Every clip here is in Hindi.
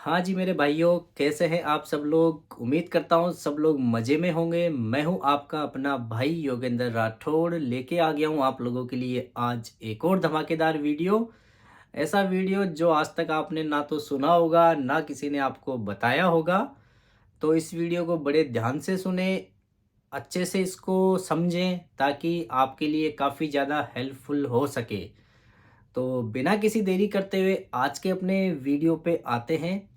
हाँ जी मेरे भाइयों, कैसे हैं आप सब लोग। उम्मीद करता हूँ सब लोग मज़े में होंगे। मैं हूँ आपका अपना भाई योगेंद्र राठौड़, लेके आ गया हूँ आप लोगों के लिए आज एक और धमाकेदार वीडियो। ऐसा वीडियो जो आज तक आपने ना तो सुना होगा ना किसी ने आपको बताया होगा। तो इस वीडियो को बड़े ध्यान से सुने, अच्छे से इसको समझें ताकि आपके लिए काफ़ी ज़्यादा हेल्पफुल हो सके। तो बिना किसी देरी करते हुए आज के अपने वीडियो पे आते हैं।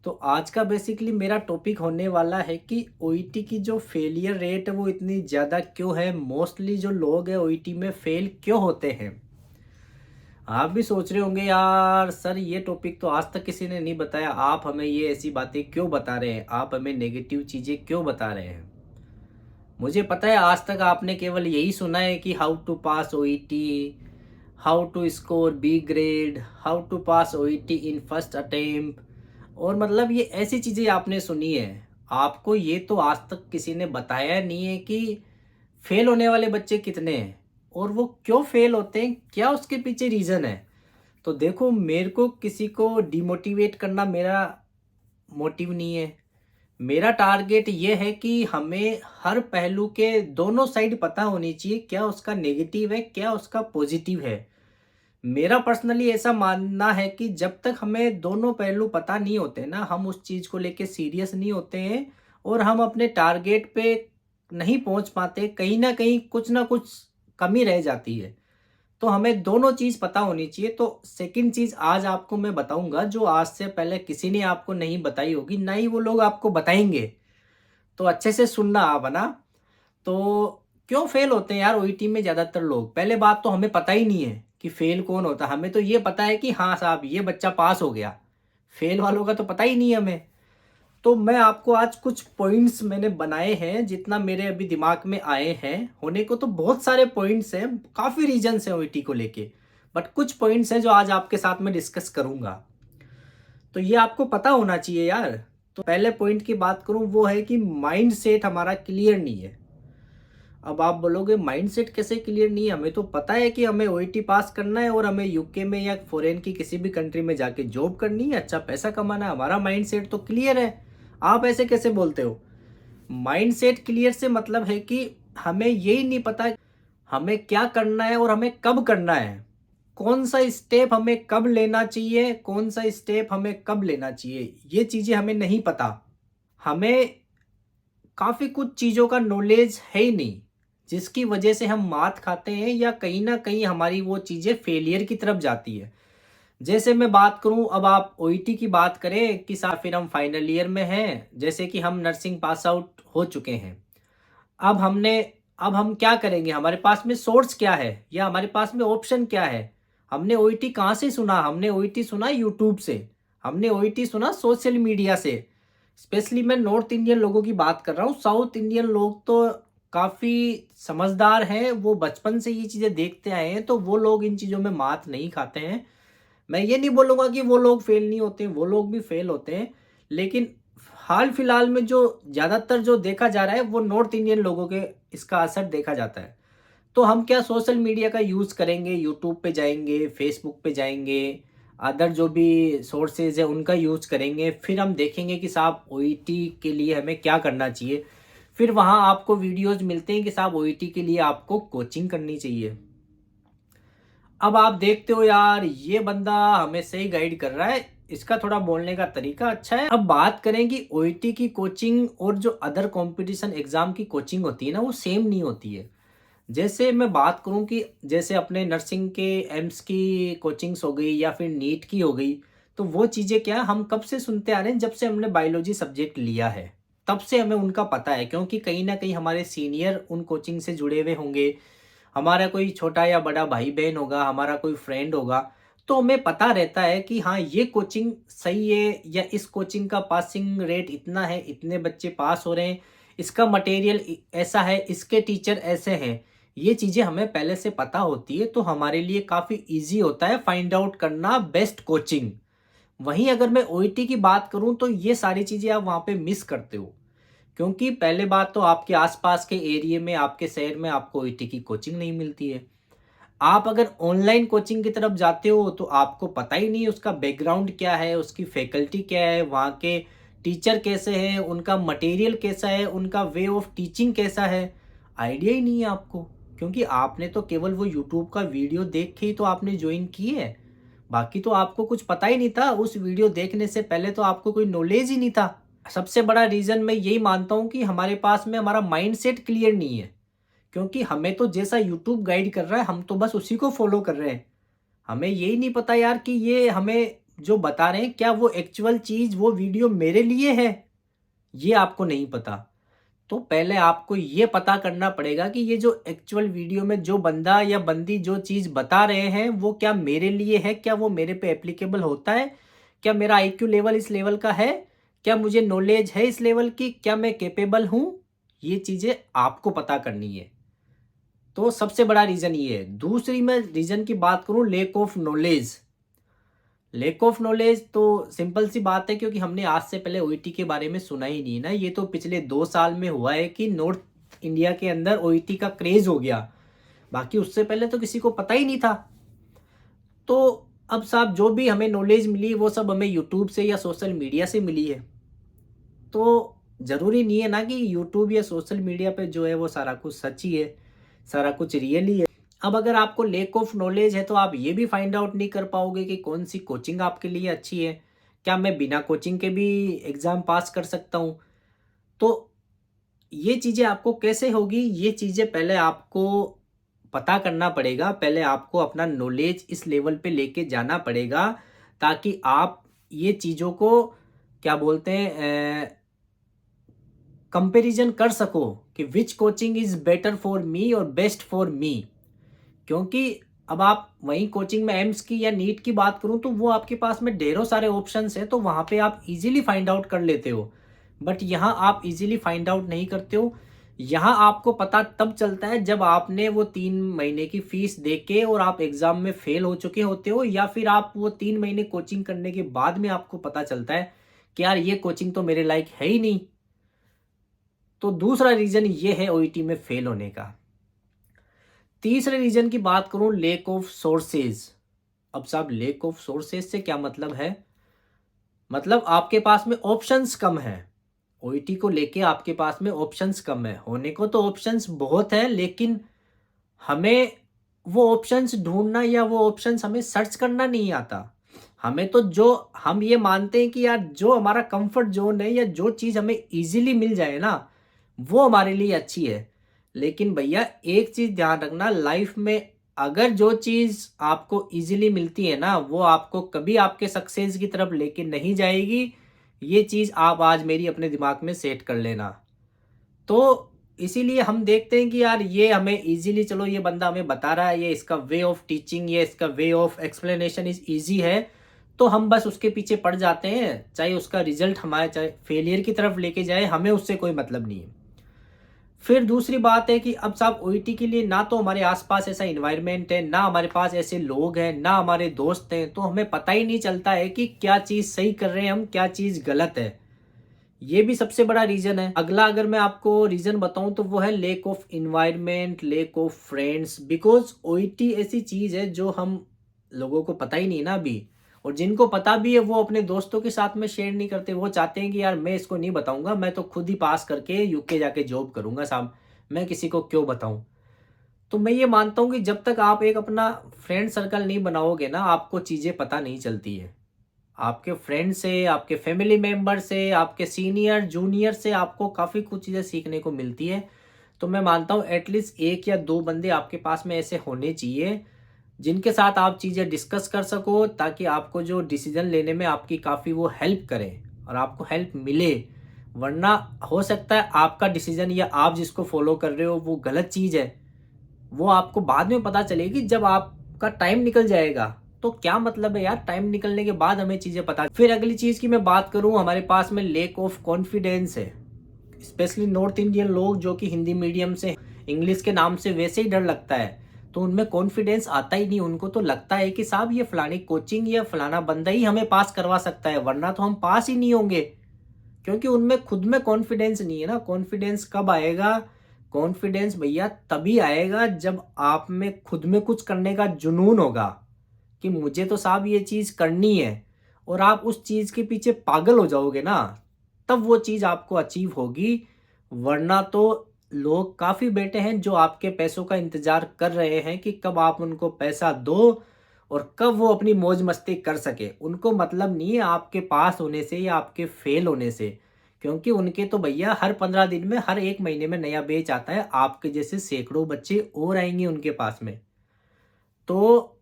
तो आज का बेसिकली मेरा टॉपिक होने वाला है कि ओईटी की जो फेलियर रेट है वो इतनी ज़्यादा क्यों है। मोस्टली जो लोग हैं ओईटी में फेल क्यों होते हैं। आप भी सोच रहे होंगे यार सर ये टॉपिक तो आज तक किसी ने नहीं बताया, आप हमें ये ऐसी बातें क्यों बता रहे हैं, आप हमें नेगेटिव चीज़ें क्यों बता रहे हैं। मुझे पता है आज तक आपने केवल यही सुना है कि how to pass OET, how to score B grade, how to pass OET in first attempt, और मतलब ये ऐसी चीज़ें आपने सुनी है। आपको ये तो आज तक किसी ने बताया नहीं है कि फेल होने वाले बच्चे कितने हैं और वो क्यों फेल होते हैं, क्या उसके पीछे रीज़न है। तो देखो, मेरे को किसी को डिमोटिवेट करना मेरा मोटिव नहीं है। मेरा टारगेट ये है कि हमें हर पहलू के दोनों साइड पता होनी चाहिए, क्या उसका नेगेटिव है क्या उसका पॉजिटिव है। मेरा पर्सनली ऐसा मानना है कि जब तक हमें दोनों पहलू पता नहीं होते ना, हम उस चीज़ को लेके सीरियस नहीं होते हैं और हम अपने टारगेट पे नहीं पहुंच पाते, कहीं ना कुछ कमी रह जाती है। तो हमें दोनों चीज़ पता होनी चाहिए। तो सेकंड चीज़ आज आपको मैं बताऊंगा जो आज से पहले किसी ने आपको नहीं बताई होगी, ना ही वो लोग आपको बताएंगे। तो अच्छे से सुनना आप, है ना। तो क्यों फेल होते हैं यार ओईटी में ज़्यादातर लोग। पहले बात तो हमें पता ही नहीं है कि फेल कौन होता है। हमें तो ये पता है कि हाँ साहब ये बच्चा पास हो गया, फेल वालों का तो पता ही नहीं है हमें। तो मैं आपको आज कुछ पॉइंट्स मैंने बनाए हैं, जितना मेरे अभी दिमाग में आए हैं। होने को तो बहुत सारे पॉइंट्स हैं, काफ़ी रीजंस हैं ओईटी को लेके, बट कुछ पॉइंट्स हैं जो आज आपके साथ में डिस्कस करूंगा। तो ये आपको पता होना चाहिए यार। तो पहले पॉइंट की बात करूं वो है कि माइंड सेट हमारा क्लियर नहीं है। अब आप बोलोगे माइंडसेट कैसे क्लियर नहीं है, हमें तो पता है कि हमें ओईटी पास करना है और हमें यूके में या फॉरेन की किसी भी कंट्री में जाके जॉब करनी है, अच्छा पैसा कमाना है, हमारा माइंडसेट तो क्लियर है। आप ऐसे कैसे बोलते हो। माइंडसेट क्लियर से मतलब है कि हमें यही नहीं पता हमें क्या करना है और हमें कब करना है, कौन सा स्टेप हमें कब लेना चाहिए, कौन सा स्टेप हमें कब लेना चाहिए, ये चीज़ें हमें नहीं पता। हमें काफ़ी कुछ चीज़ों का नॉलेज है ही नहीं, जिसकी वजह से हम मात खाते हैं या कहीं ना कहीं हमारी वो चीज़ें फेलियर की तरफ जाती है। जैसे मैं बात करूं, अब आप ओईटी की बात करें कि साहब फिर हम फाइनल ईयर में हैं, जैसे कि हम नर्सिंग पास आउट हो चुके हैं। अब हमने अब हम क्या करेंगे, हमारे पास में सोर्स क्या है या हमारे पास में ऑप्शन क्या है। हमने ओईटी कहाँ से सुना, हमने ओईटी सुना यूट्यूब से, हमने ओईटी सुना सोशल मीडिया से। स्पेशली मैं नॉर्थ इंडियन लोगों की बात कर रहा हूँ, साउथ इंडियन लोग तो काफ़ी समझदार हैं, वो बचपन से ये चीज़ें देखते आए हैं, तो वो लोग इन चीज़ों में मात नहीं खाते हैं। मैं ये नहीं बोलूँगा कि वो लोग फेल नहीं होते हैं, वो लोग भी फेल होते हैं। लेकिन हाल फिलहाल में जो ज़्यादातर जो देखा जा रहा है वो नॉर्थ इंडियन लोगों के इसका असर देखा जाता है। तो हम क्या सोशल मीडिया का यूज़ करेंगे, यूट्यूब पे जाएंगे, फेसबुक पे जाएंगे, अदर जो भी सोर्सेज है उनका यूज़ करेंगे। फिर हम देखेंगे कि साहब ओईटी के लिए हमें क्या करना चाहिए। फिर वहाँ आपको वीडियोज़ मिलते हैं कि साहब ओईटी के लिए आपको कोचिंग करनी चाहिए। अब आप देखते हो यार ये बंदा हमें सही गाइड कर रहा है, इसका थोड़ा बोलने का तरीका अच्छा है। अब बात करें कि ओईटी की कोचिंग और जो अदर कंपटीशन एग्जाम की कोचिंग होती है ना, वो सेम नहीं होती है। जैसे मैं बात करूं कि जैसे अपने नर्सिंग के एम्स की कोचिंग्स हो गई या फिर नीट की हो गई, तो वो चीज़ें क्या हम कब से सुनते आ रहे हैं, जब से हमने बायोलॉजी सब्जेक्ट लिया है तब से हमें उनका पता है, क्योंकि कहीं ना कहीं हमारे सीनियर उन कोचिंग से जुड़े हुए होंगे, हमारा कोई छोटा या बड़ा भाई बहन होगा, हमारा कोई फ्रेंड होगा। तो हमें पता रहता है कि हाँ ये कोचिंग सही है या इस कोचिंग का पासिंग रेट इतना है, इतने बच्चे पास हो रहे हैं, इसका मटेरियल ऐसा है, इसके टीचर ऐसे हैं। ये चीज़ें हमें पहले से पता होती है, तो हमारे लिए काफ़ी ईजी होता है फाइंड आउट करना बेस्ट कोचिंग। वहीं अगर मैं ओईटी की बात करूं तो ये सारी चीज़ें आप वहाँ पे मिस करते हो, क्योंकि पहले बात तो आपके आसपास के एरिया में, आपके शहर में आपको ओईटी की कोचिंग नहीं मिलती है। आप अगर ऑनलाइन कोचिंग की तरफ जाते हो तो आपको पता ही नहीं उसका बैकग्राउंड क्या है, उसकी फैकल्टी क्या है, वहाँ के टीचर कैसे हैं, उनका मटेरियल कैसा है, उनका वे ऑफ टीचिंग कैसा है, आइडिया ही नहीं है आपको। क्योंकि आपने तो केवल वो यूट्यूब का वीडियो देख के ही तो आपने ज्वाइन की है। बाकी तो आपको कुछ पता ही नहीं था, उस वीडियो देखने से पहले तो आपको कोई नॉलेज ही नहीं था। सबसे बड़ा रीज़न मैं यही मानता हूँ कि हमारे पास में हमारा माइंडसेट क्लियर नहीं है। क्योंकि हमें तो जैसा यूट्यूब गाइड कर रहा है हम तो बस उसी को फॉलो कर रहे हैं। हमें यही नहीं पता यार कि ये हमें जो बता रहे हैं क्या वो एक्चुअल चीज़ वो वीडियो मेरे लिए है, ये आपको नहीं पता। तो पहले आपको ये पता करना पड़ेगा कि ये जो एक्चुअल वीडियो में जो बंदा या बंदी जो चीज़ बता रहे हैं वो क्या मेरे लिए है, क्या वो मेरे पे एप्लीकेबल होता है, क्या मेरा आईक्यू लेवल इस लेवल का है, क्या मुझे नॉलेज है इस लेवल की, क्या मैं कैपेबल हूँ, ये चीज़ें आपको पता करनी है। तो सबसे बड़ा रीज़न ये है। दूसरी मैं रीज़न की बात करूँ, lake of knowledge. Lake of knowledge तो सिंपल सी बात है, क्योंकि हमने आज से पहले ओईटी के बारे में सुना ही नहीं ना। ये तो पिछले 2 साल में हुआ है कि नॉर्थ इंडिया के अंदर ओईटी का क्रेज़ हो गया। बाकी उससे पहले तो किसी को पता ही नहीं था। तो अब साहब जो भी हमें नॉलेज मिली वो सब हमें यूट्यूब से या सोशल मीडिया से मिली है। तो ज़रूरी नहीं है ना कि यूट्यूब या सोशल मीडिया पे जो है वो सारा कुछ सच ही है, सारा कुछ रियल ही है। अब अगर आपको लेक ऑफ नॉलेज है तो आप ये भी फाइंड आउट नहीं कर पाओगे कि कौन सी कोचिंग आपके लिए अच्छी है। क्या मैं बिना कोचिंग के भी एग्ज़ाम पास कर सकता हूँ? तो ये चीज़ें आपको कैसे होगी, ये चीज़ें पहले आपको पता करना पड़ेगा। पहले आपको अपना नॉलेज इस लेवल पे लेके जाना पड़ेगा ताकि आप ये चीज़ों को क्या बोलते हैं कंपैरिजन कर सको कि which coaching is better for me और बेस्ट फॉर मी। क्योंकि अब आप वहीं कोचिंग में एम्स की या नीट की बात करूं तो वो आपके पास में ढेरों सारे ऑप्शंस हैं, तो वहां पे आप इजीली फाइंड आउट कर लेते हो। बट यहाँ आप इजीली फाइंड आउट नहीं करते हो। यहाँ आपको पता तब चलता है जब आपने वो 3 महीने की फीस दे के और आप एग्जाम में फेल हो चुके होते हो, या फिर आप वो 3 महीने कोचिंग करने के बाद में आपको पता चलता है कि यार ये कोचिंग तो मेरे लायक है ही नहीं। तो दूसरा रीजन ये है ओईटी में फेल होने का। तीसरे रीजन की बात करूं, लेक ऑफ सोर्सेज। अब साहब लेक ऑफ सोर्सेज से क्या मतलब है? मतलब आपके पास में ऑप्शंस कम है। ओईटी को लेके आपके पास में ऑप्शंस कम है। होने को तो ऑप्शंस बहुत है, लेकिन हमें वो ऑप्शंस ढूंढना या वो ऑप्शंस हमें सर्च करना नहीं आता। हमें तो जो हम ये मानते हैं कि यार जो हमारा कंफर्ट जोन है या जो चीज़ हमें इजीली मिल जाए ना, वो हमारे लिए अच्छी है। लेकिन भैया एक चीज़ ध्यान रखना, लाइफ में अगर जो चीज़ आपको इजीली मिलती है ना, वो आपको कभी आपके सक्सेस की तरफ लेके नहीं जाएगी। ये चीज़ आप आज मेरी अपने दिमाग में सेट कर लेना। तो इसीलिए हम देखते हैं कि यार ये हमें इजीली, चलो ये बंदा हमें बता रहा है, ये इसका वे ऑफ टीचिंग, ये इसका way of explanation is easy है, तो हम बस उसके पीछे पड़ जाते हैं। चाहे उसका रिजल्ट हमारे चाहे फेलियर की तरफ लेके जाए, हमें उससे कोई मतलब नहीं है। फिर दूसरी बात है कि अब साहब ओईटी के लिए ना तो हमारे आसपास ऐसा इन्वायरमेंट है, ना हमारे पास ऐसे लोग हैं, ना हमारे दोस्त हैं, तो हमें पता ही नहीं चलता है कि क्या चीज़ सही कर रहे हैं हम, क्या चीज़ गलत है। ये भी सबसे बड़ा रीज़न है। अगला अगर मैं आपको रीज़न बताऊं तो वो है lake of environment, lake of friends. Because OET ऐसी चीज़ है जो हम लोगों को पता ही नहीं ना अभी, और जिनको पता भी है वो अपने दोस्तों के साथ में शेयर नहीं करते। वो चाहते हैं कि यार मैं इसको नहीं बताऊंगा, मैं तो खुद ही पास करके यूके जाके जॉब करूंगा साहब, मैं किसी को क्यों बताऊं। तो मैं ये मानता हूँ कि जब तक आप एक अपना फ्रेंड सर्कल नहीं बनाओगे ना, आपको चीज़ें पता नहीं चलती है। आपके फ्रेंड से, आपके फैमिली मेंबर से, आपके सीनियर जूनियर से आपको काफ़ी कुछ चीज़ें सीखने को मिलती है। तो मैं मानता हूँ एटलीस्ट 1 या 2 बंदे आपके पास में ऐसे होने चाहिए जिनके साथ आप चीज़ें डिस्कस कर सको, ताकि आपको जो डिसीजन लेने में आपकी काफ़ी वो हेल्प करें और आपको हेल्प मिले। वरना हो सकता है आपका डिसीजन या आप जिसको फॉलो कर रहे हो वो गलत चीज़ है, वो आपको बाद में पता चलेगी जब आपका टाइम निकल जाएगा। तो क्या मतलब है यार, टाइम निकलने के बाद हमें चीज़ें पता। फिर अगली चीज़ की मैं बात करूं, हमारे पास में लेक ऑफ कॉन्फिडेंस है। स्पेशली नॉर्थ इंडियन लोग जो कि हिंदी मीडियम से, इंग्लिश के नाम से वैसे ही डर लगता है, तो उनमें कॉन्फिडेंस आता ही नहीं। उनको तो लगता है कि साहब ये फलानी कोचिंग या फलाना बंदा ही हमें पास करवा सकता है, वरना तो हम पास ही नहीं होंगे। क्योंकि उनमें खुद में कॉन्फिडेंस नहीं है ना। कॉन्फिडेंस कब आएगा? कॉन्फिडेंस भैया तभी आएगा जब आप में खुद में कुछ करने का जुनून होगा कि मुझे तो साहब ये चीज़ करनी है, और आप उस चीज़ के पीछे पागल हो जाओगे ना, तब वो चीज़ आपको अचीव होगी। वरना तो लोग काफ़ी बैठे हैं जो आपके पैसों का इंतज़ार कर रहे हैं कि कब आप उनको पैसा दो और कब वो अपनी मौज मस्ती कर सके। उनको मतलब नहीं है आपके पास होने से या आपके फेल होने से, क्योंकि उनके तो भैया हर 15 दिन में, हर 1 महीने में नया बैच आता है। आपके जैसे सैकड़ों बच्चे और आएँगे उनके पास में। तो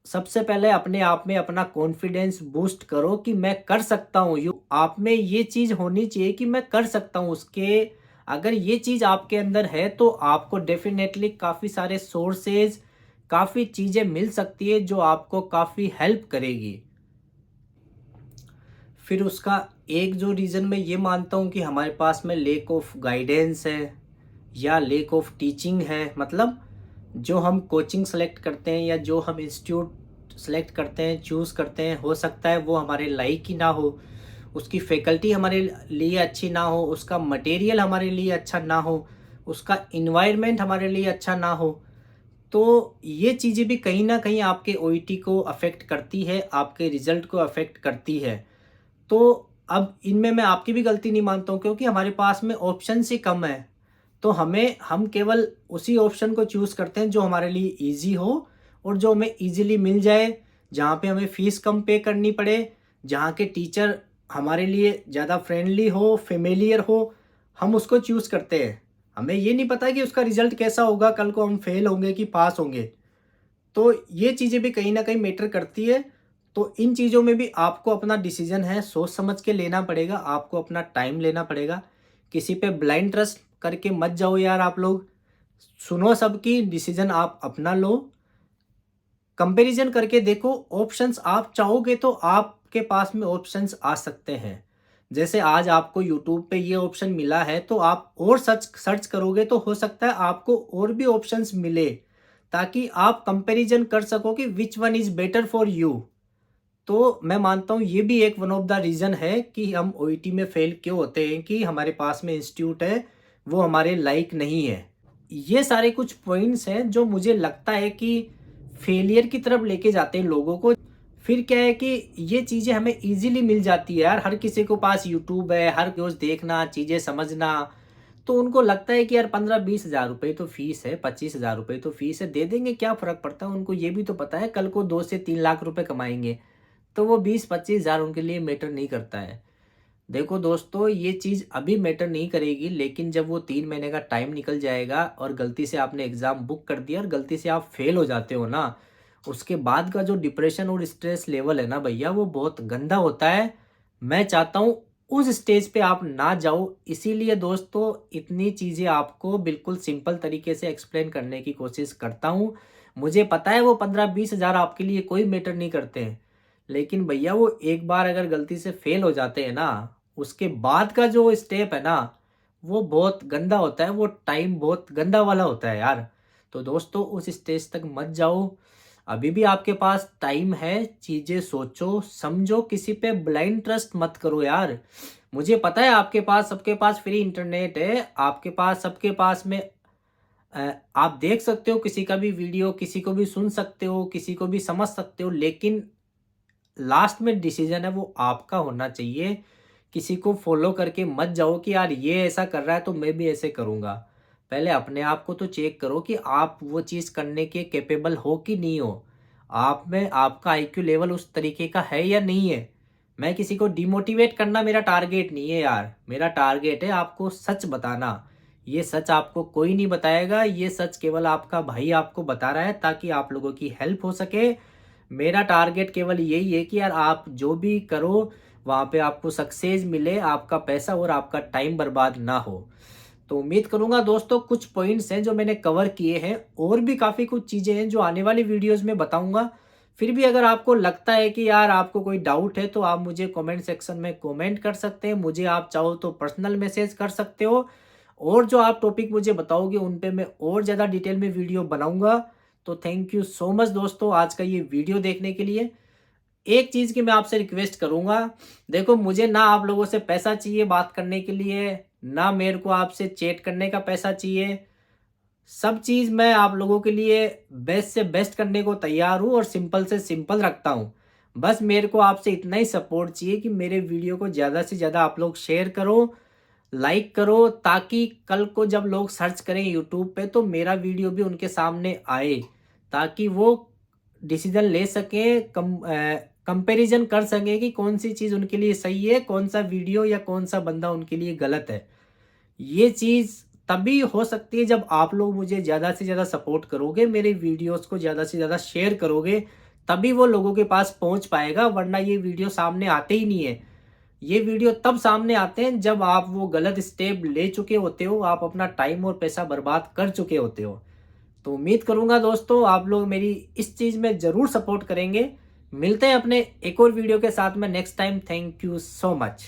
सबसे पहले अपने आप में अपना कॉन्फिडेंस बूस्ट करो कि मैं कर सकता हूँ। यू आप में ये चीज़ होनी चाहिए कि मैं कर सकता हूँ। उसके अगर ये चीज़ आपके अंदर है तो आपको डेफ़िनेटली काफ़ी सारे सोर्सेज़, काफ़ी चीज़ें मिल सकती है जो आपको काफ़ी हेल्प करेगी। फिर उसका एक जो रीज़न मैं ये मानता हूँ कि हमारे पास में लैक ऑफ गाइडेंस है या लैक ऑफ टीचिंग है। मतलब जो हम कोचिंग सेलेक्ट करते हैं या जो हम इंस्टीट्यूट सेलेक्ट करते हैं, चूज़ करते हैं, हो सकता है वो हमारे लायक ही ना हो, उसकी फैकल्टी हमारे लिए अच्छी ना हो, उसका मटेरियल हमारे लिए अच्छा ना हो, उसका एनवायरनमेंट हमारे लिए अच्छा ना हो। तो ये चीज़ें भी कहीं न कहीं आपके ओईटी को अफ़ेक्ट करती है, आपके रिज़ल्ट को अफ़ेक्ट करती है। तो अब इनमें मैं आपकी भी गलती नहीं मानता हूँ, क्योंकि हमारे पास में ऑप्शंस ही कम है। तो हम केवल उसी ऑप्शन को चूज़ करते हैं जो हमारे लिए ईज़ी हो और जो हमें ईज़िली मिल जाए, जहाँ पे हमें फ़ीस कम पे करनी पड़े, जहाँ के टीचर हमारे लिए ज़्यादा फ्रेंडली हो, फ़ेमिलियर हो, हम उसको चूज़ करते हैं। हमें ये नहीं पता कि उसका रिज़ल्ट कैसा होगा, कल को हम फ़ेल होंगे कि पास होंगे। तो ये चीज़ें भी कहीं न कहीं मैटर करती है। तो इन चीज़ों में भी आपको अपना डिसीज़न है सोच समझ के लेना पड़ेगा, आपको अपना टाइम लेना पड़ेगा। किसी पे ब्लाइंड ट्रस्ट करके मत जाओ यार आप लोग। सुनो सबकी, डिसीज़न आप अपना लो। कंपैरिज़न करके देखो, ऑप्शंस आप चाहोगे तो आपके पास में ऑप्शंस आ सकते हैं। जैसे आज आपको यूट्यूब पे ये ऑप्शन मिला है, तो आप और सर्च सर्च करोगे तो हो सकता है आपको और भी ऑप्शंस मिले, ताकि आप कंपैरिज़न कर सको कि which one is better for you. तो मैं मानता हूँ ये भी एक वन ऑफ द रीज़न है कि हम ओईटी में फ़ेल क्यों होते हैं, कि हमारे पास में इंस्टीट्यूट है, वो हमारे लायक नहीं है। ये सारे कुछ पॉइंट्स हैं जो मुझे लगता है कि फेलियर की तरफ लेके जाते हैं लोगों को। फिर क्या है कि ये चीज़ें हमें ईज़िली मिल जाती है यार, हर किसी के पास यूट्यूब है, हर रोज़ देखना, चीज़ें समझना। तो उनको लगता है कि यार 15-20 हज़ार रुपए तो फ़ीस है, 25 हज़ार रुपए तो फ़ीस है, दे देंगे, क्या फ़र्क पड़ता है। उनको ये भी तो पता है कल को 2 से 3 लाख रुपए कमाएँगे। तो वो 20-25 हज़ार उनके लिए मैटर नहीं करता है। देखो दोस्तों, ये चीज़ अभी मैटर नहीं करेगी, लेकिन जब वो 3 महीने का टाइम निकल जाएगा और गलती से आपने एग्ज़ाम बुक कर दिया और गलती से आप फ़ेल हो जाते हो ना, उसके बाद का जो डिप्रेशन और स्ट्रेस लेवल है ना भैया, वो बहुत गंदा होता है। मैं चाहता हूँ उस स्टेज पे आप ना जाओ, इसीलिए दोस्तों इतनी चीज़ें आपको बिल्कुल सिंपल तरीके से एक्सप्लेन करने की कोशिश करता हूँ। मुझे पता है वो 15-20 हज़ार आपके लिए कोई मैटर नहीं करते हैं, लेकिन भैया वो एक बार अगर गलती से फ़ेल हो जाते हैं ना, उसके बाद का जो स्टेप है ना, वो बहुत गंदा होता है, वो टाइम बहुत गंदा वाला होता है यार। तो दोस्तों उस स्टेज तक मत जाओ, अभी भी आपके पास टाइम है, चीज़ें सोचो, समझो, किसी पे ब्लाइंड ट्रस्ट मत करो यार। मुझे पता है आपके पास, सबके पास फ्री इंटरनेट है, आपके पास, सबके पास में आप देख सकते हो किसी का भी वीडियो, किसी को भी सुन सकते हो, किसी को भी समझ सकते हो, लेकिन लास्ट में डिसीजन है वो आपका होना चाहिए। किसी को फॉलो करके मत जाओ कि यार ये ऐसा कर रहा है तो मैं भी ऐसे करूँगा। पहले अपने आप को तो चेक करो कि आप वो चीज़ करने के कैपेबल हो कि नहीं हो। आप में आपका आईक्यू लेवल उस तरीके का है या नहीं है। मैं किसी को डिमोटिवेट करना मेरा टारगेट नहीं है यार। मेरा टारगेट है आपको सच बताना। ये सच आपको कोई नहीं बताएगा, ये सच केवल आपका भाई आपको बता रहा है ताकि आप लोगों की हेल्प हो सके। मेरा टारगेट केवल यही है कि यार आप जो भी करो वहाँ पे आपको सक्सेस मिले, आपका पैसा और आपका टाइम बर्बाद ना हो। तो उम्मीद करूँगा दोस्तों कुछ पॉइंट्स हैं जो मैंने कवर किए हैं, और भी काफ़ी कुछ चीज़ें हैं जो आने वाली वीडियोज़ में बताऊँगा। फिर भी अगर आपको लगता है कि यार आपको कोई डाउट है तो आप मुझे कमेंट सेक्शन में कमेंट कर सकते हैं। मुझे आप चाहो तो पर्सनल मैसेज कर सकते हो, और जो आप टॉपिक मुझे बताओगे उन पे मैं और ज़्यादा डिटेल में वीडियो बनाऊँगा। तो थैंक यू सो मच दोस्तों आज का ये वीडियो देखने के लिए। एक चीज़ की मैं आपसे रिक्वेस्ट करूँगा, देखो मुझे ना आप लोगों से पैसा चाहिए बात करने के लिए, ना मेरे को आपसे चैट करने का पैसा चाहिए। सब चीज़ मैं आप लोगों के लिए बेस्ट से बेस्ट करने को तैयार हूँ और सिंपल से सिंपल रखता हूँ। बस मेरे को आपसे इतना ही सपोर्ट चाहिए कि मेरे वीडियो को ज़्यादा से ज़्यादा आप लोग शेयर करो, लाइक करो, ताकि कल को जब लोग सर्च करें यूट्यूब पे तो मेरा वीडियो भी उनके सामने आए, ताकि वो डिसीजन ले सकें, कंपैरिजन कर सकें कि कौन सी चीज़ उनके लिए सही है, कौन सा वीडियो या कौन सा बंदा उनके लिए गलत है। ये चीज़ तभी हो सकती है जब आप लोग मुझे ज़्यादा से ज़्यादा सपोर्ट करोगे, मेरे वीडियोज़ को ज़्यादा से ज़्यादा शेयर करोगे, तभी वो लोगों के पास पहुँच पाएगा, वरना ये वीडियो सामने आते ही नहीं है। ये वीडियो तब सामने आते हैं जब आप वो गलत स्टेप ले चुके होते हो, आप अपना टाइम और पैसा बर्बाद कर चुके होते हो। तो उम्मीद करूँगा दोस्तों आप लोग मेरी इस चीज़ में ज़रूर सपोर्ट करेंगे। मिलते हैं अपने एक और वीडियो के साथ में next time. Thank you so much.